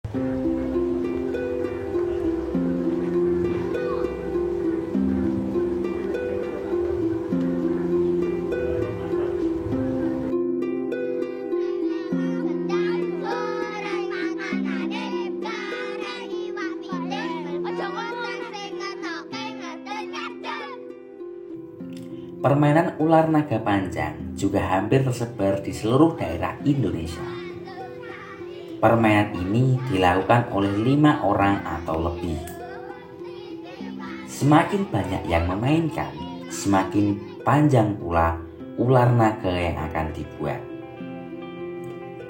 Permainan ular naga panjang juga hampir tersebar di seluruh daerah Indonesia. Permainan ini dilakukan oleh 5 orang atau lebih. Semakin banyak yang memainkan, semakin panjang pula ular naga yang akan dibuat.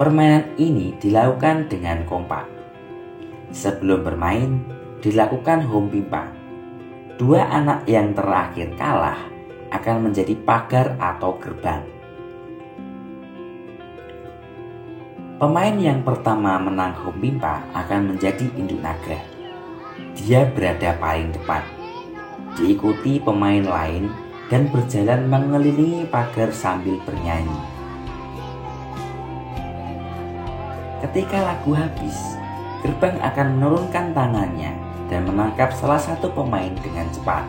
Permainan ini dilakukan dengan kompak. Sebelum bermain, dilakukan home pimpa. 2 anak yang terakhir kalah akan menjadi pagar atau gerbang. Pemain yang pertama menang home pimpa akan menjadi induk naga. Dia berada paling depan, diikuti pemain lain dan berjalan mengelilingi pagar sambil bernyanyi. Ketika lagu habis, gerbang akan menurunkan tangannya dan menangkap salah satu pemain dengan cepat.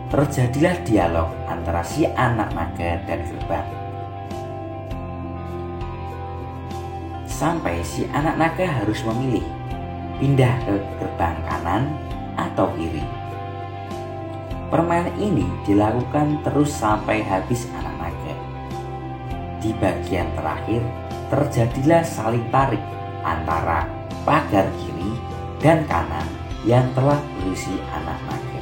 Terjadilah dialog antara si anak naga dan gerbang. Sampai si anak naga harus memilih pindah ke gerbang kanan atau kiri. Permainan ini dilakukan terus sampai habis anak naga. Di bagian terakhir terjadilah saling tarik antara pagar kiri dan kanan yang telah berisi anak naga.